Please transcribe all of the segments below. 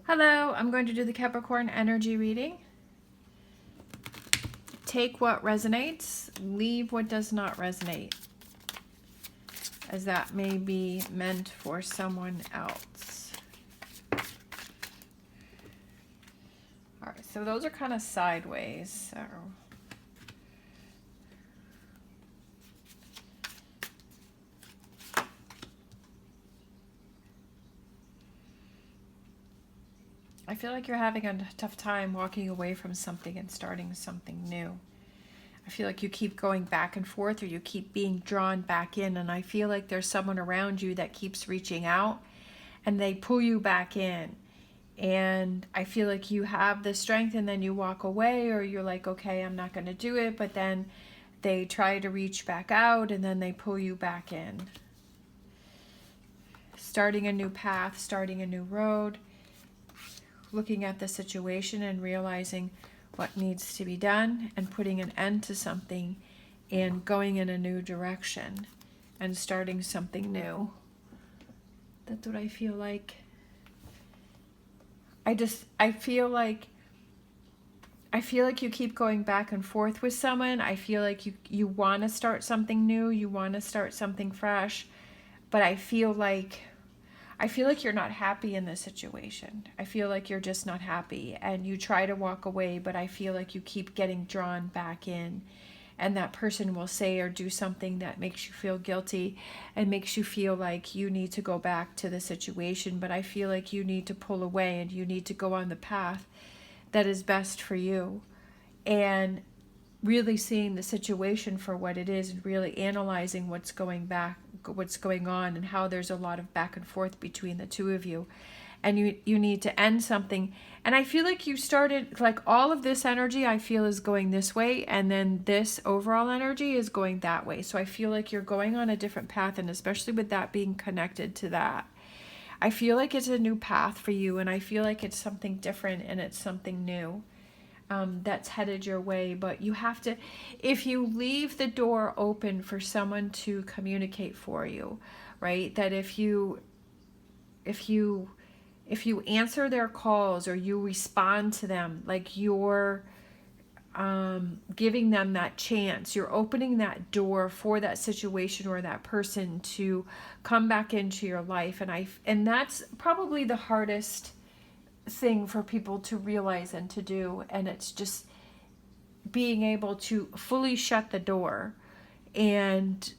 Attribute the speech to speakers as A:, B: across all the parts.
A: Hello, I'm going to do the Capricorn energy reading. Take what resonates, leave what does not resonate, as that may be meant for someone else. All right, so those are kind of sideways. So I feel like you're having a tough time walking away from something and starting something new. I feel like you keep going back and forth, or you keep being drawn back in, and I feel like there's someone around you that keeps reaching out and they pull you back in. And I feel like you have the strength and then you walk away, or you're like, okay, I'm not going to do it, but then they try to reach back out and then they pull you back in. Starting a new path, starting a new road, looking at the situation and realizing what needs to be done and putting an end to something and going in a new direction and starting something new. That's what I feel like. I feel like you keep going back and forth with someone. I feel like you want to start something new, you want to start something fresh, but I feel like you're not happy in this situation. I feel like you're just not happy, and you try to walk away, but I feel like you keep getting drawn back in, and that person will say or do something that makes you feel guilty and makes you feel like you need to go back to the situation. But I feel like you need to pull away and you need to go on the path that is best for you, and really seeing the situation for what it is and really analyzing what's going on, and how there's a lot of back and forth between the two of you, and you need to end something. And I feel like you started, like, all of this energy I feel is going this way, and then this overall energy is going that way. So I feel like you're going on a different path, and especially with that being connected to that, I feel like it's a new path for you, and I feel like it's something different and it's something new that's headed your way. But you have to, if you leave the door open for someone to communicate for you, right, that if you answer their calls or you respond to them, like you're giving them that chance, you're opening that door for that situation or that person to come back into your life. And that's probably the hardest thing for people to realize and to do, and it's just being able to fully shut the door and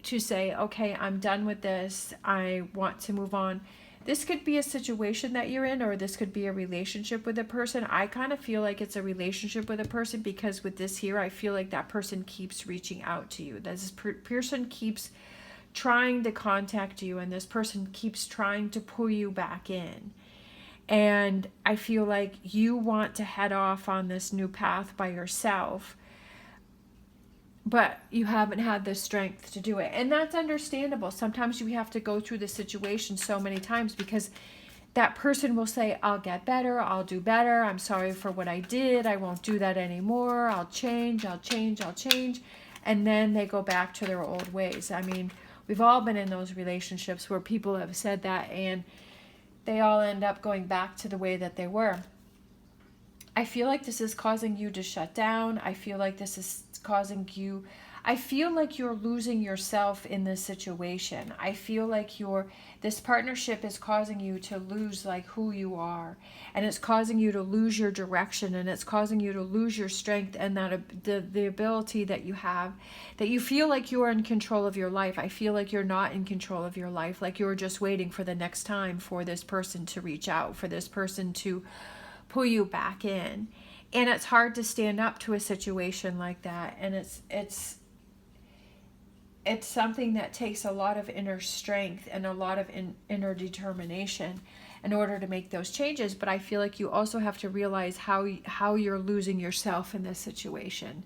A: to say, okay, I'm done with this, I want to move on. This could be a situation that you're in, or this could be a relationship with a person. I kind of feel like it's a relationship with a person, because with this here, I feel like that person keeps reaching out to you. This person keeps trying to contact you, and this person keeps trying to pull you back in. And I feel like you want to head off on this new path by yourself, but you haven't had the strength to do it. And that's understandable. Sometimes you have to go through the situation so many times, because that person will say, I'll get better, I'll do better, I'm sorry for what I did, I won't do that anymore, I'll change. And then they go back to their old ways. I mean, we've all been in those relationships where people have said that, and they all end up going back to the way that they were. I feel like this is causing you to shut down. I feel like this is causing you, I feel like you're losing yourself in this situation. I feel like this partnership is causing you to lose, like, who you are, and it's causing you to lose your direction, and it's causing you to lose your strength and that the ability that you have, that you feel like you are in control of your life. I feel like you're not in control of your life, like you're just waiting for the next time for this person to reach out, for this person to pull you back in. And it's hard to stand up to a situation like that, and it's something that takes a lot of inner strength and a lot of inner determination in order to make those changes. But I feel like you also have to realize how you're losing yourself in this situation,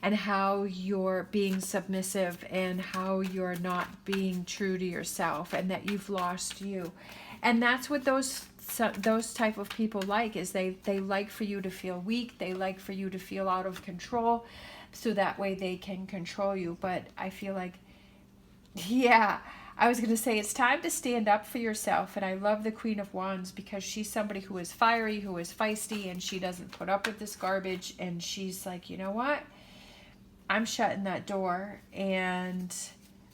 A: and how you're being submissive, and how you're not being true to yourself, and that you've lost you. And that's what those type of people like, is they like for you to feel weak, they like for you to feel out of control, so that way they can control you. But I feel like, yeah, I was going to say it's time to stand up for yourself. And I love the Queen of Wands because she's somebody who is fiery, who is feisty, and she doesn't put up with this garbage. And she's like, you know what? I'm shutting that door and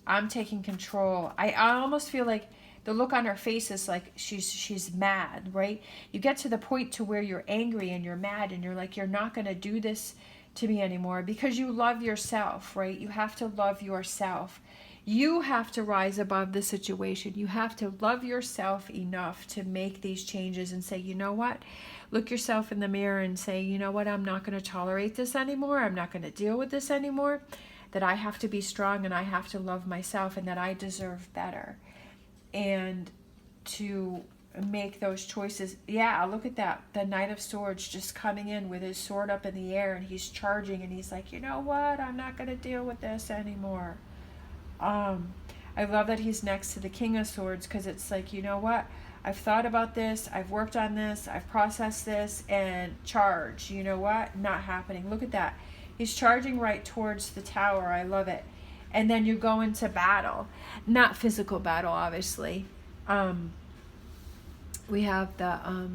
A: I'm taking control. I almost feel like the look on her face is like she's mad, right? You get to the point to where you're angry and you're mad and you're like, you're not going to do this to me anymore because you love yourself, right? You have to love yourself. You have to rise above the situation. You have to love yourself enough to make these changes and say, you know what? Look yourself in the mirror and say, you know what? I'm not going to tolerate this anymore. I'm not going to deal with this anymore. That I have to be strong and I have to love myself and that I deserve better. And to make those choices. Yeah, look at that. The Knight of Swords just coming in with his sword up in the air and he's charging and he's like, you know what? I'm not going to deal with this anymore. I love that he's next to the King of Swords because it's like, you know what? I've thought about this. I've worked on this. I've processed this and charge. You know what? Not happening. Look at that. He's charging right towards the tower. I love it. And then you go into battle. Not physical battle, obviously. We have the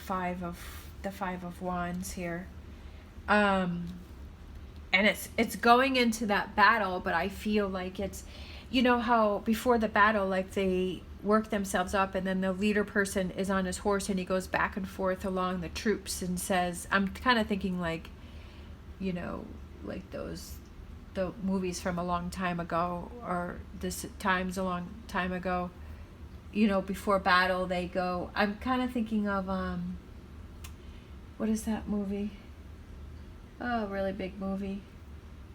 A: five of Wands here. And it's going into that battle, but I feel like it's, you know how before the battle, like they work themselves up and then the leader person is on his horse and he goes back and forth along the troops and says, I'm kind of thinking like, you know, like the movies from a long time ago or this times a long time ago, you know, before battle they go, I'm kind of thinking of, what is that movie? Oh, really big movie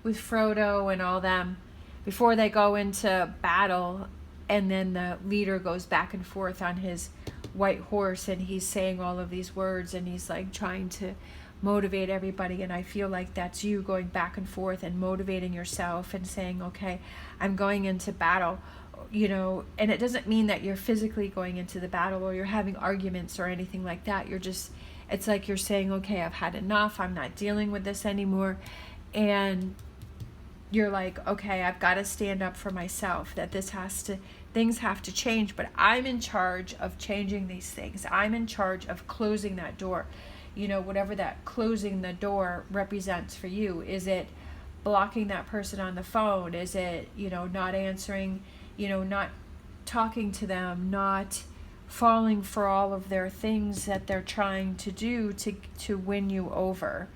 A: with Frodo and all them before they go into battle, and then the leader goes back and forth on his white horse and he's saying all of these words and he's like trying to motivate everybody. And I feel like that's you going back and forth and motivating yourself and saying, okay, I'm going into battle, you know. And it doesn't mean that you're physically going into the battle or you're having arguments or anything like that. You're just, it's like you're saying, okay, I've had enough. I'm not dealing with this anymore. And you're like, okay, I've got to stand up for myself, that things have to change, but I'm in charge of changing these things. I'm in charge of closing that door. You know, whatever that closing the door represents for you. Is it blocking that person on the phone? Is it, you know, not answering, you know, not talking to them, not falling for all of their things that they're trying to do to win you over,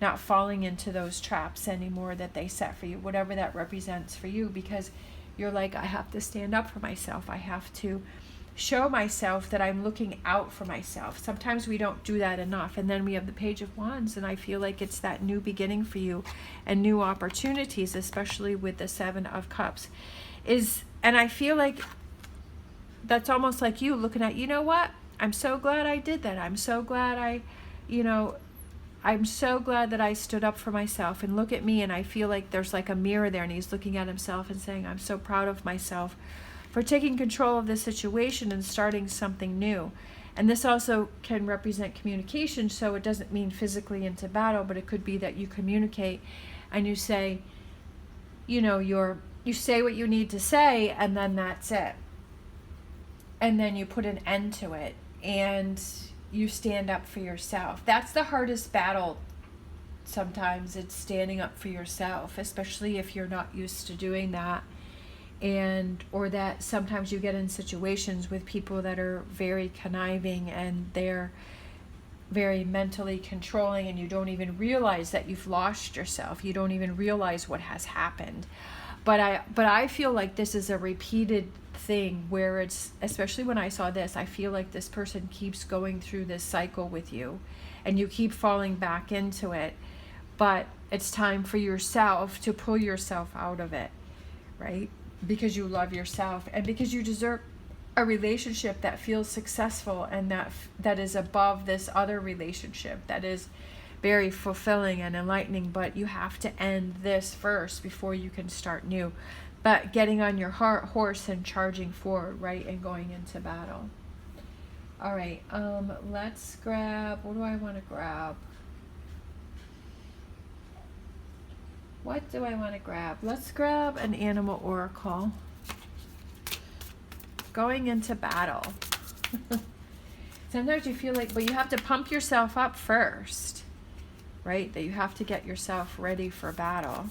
A: not falling into those traps anymore that they set for you, whatever that represents for you, because you're like, I have to stand up for myself. I have to show myself that I'm looking out for myself. Sometimes we don't do that enough. And then we have the Page of Wands, and I feel like it's that new beginning for you and new opportunities, especially with the Seven of Cups. And I feel like that's almost like you looking at, you know what? I'm so glad I did that. I'm so glad I'm so glad that I stood up for myself, and look at me. And I feel like there's like a mirror there and he's looking at himself and saying, I'm so proud of myself for taking control of this situation and starting something new. And this also can represent communication. So it doesn't mean physically into battle, but it could be that you communicate and you say, you know, you say what you need to say, and then that's it. And then you put an end to it and you stand up for yourself. That's the hardest battle sometimes. It's standing up for yourself, especially if you're not used to doing that. Or that sometimes you get in situations with people that are very conniving and they're very mentally controlling, and you don't even realize that you've lost yourself. You don't even realize what has happened. But I feel like this is a repeated thing where it's, especially when I saw this, I feel like this person keeps going through this cycle with you and you keep falling back into it. But it's time for yourself to pull yourself out of it, right? Because you love yourself and because you deserve a relationship that feels successful and that is above this other relationship that is very fulfilling and enlightening. But you have to end this first before you can start new. But getting on your horse and charging forward, right, and going into battle. All right, let's grab, what do I want to grab? What do I want to grab? Let's grab an animal oracle. going into battle. Sometimes you feel like, but you have to pump yourself up first, right? That you have to get yourself ready for battle.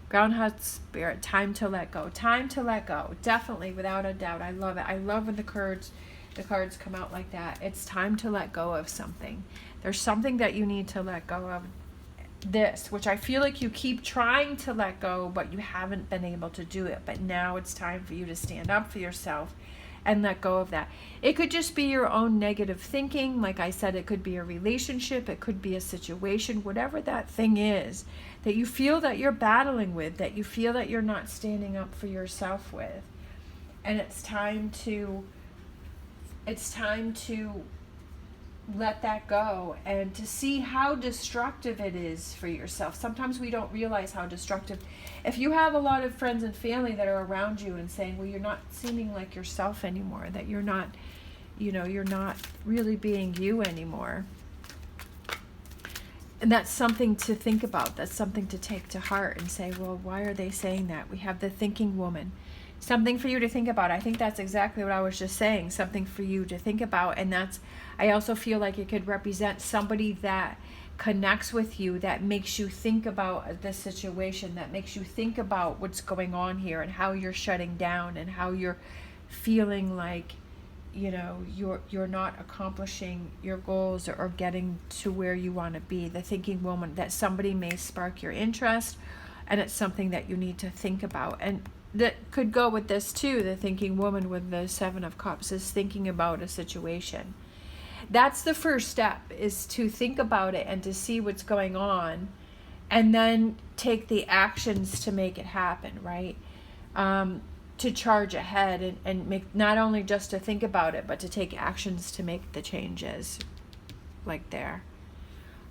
A: Groundhog Spirit, time to let go. Time to let go. Definitely, without a doubt. I love it. I love when the cards come out like that. It's time to let go of something. There's something that you need to let go of. This, which I feel like you keep trying to let go, but you haven't been able to do it. But now it's time for you to stand up for yourself and let go of that. It could just be your own negative thinking. Like I said, it could be a relationship, it could be a situation, whatever that thing is that you feel that you're battling with, that you feel that you're not standing up for yourself with. And it's time to let that go and to see how destructive it is for yourself. Sometimes we don't realize how destructive. If you have a lot of friends and family that are around you and saying, well, you're not seeming like yourself anymore, that you're not, you're not really being you anymore. And that's something to think about. That's something to take to heart and say, well, why are they saying that? We have the thinking woman. Something for you to think about. I think that's exactly what I was just saying. Something for you to think about. And that's, I also feel like it could represent somebody that connects with you, that makes you think about the situation, that makes you think about what's going on here and how you're shutting down and how you're feeling like, you're not accomplishing your goals or getting to where you want to be. The thinking woman, that somebody may spark your interest, and it's something that you need to think about. And that could go with this too. The thinking woman with the 7 of Cups is thinking about a situation. That's the first step, is to think about it and to see what's going on, and then take the actions to make it happen, right? To charge ahead and make, not only just to think about it, but to take actions to make the changes, like there.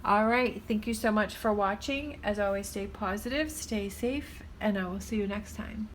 A: All right, thank you so much for watching. As always, stay positive, stay safe, and I will see you next time.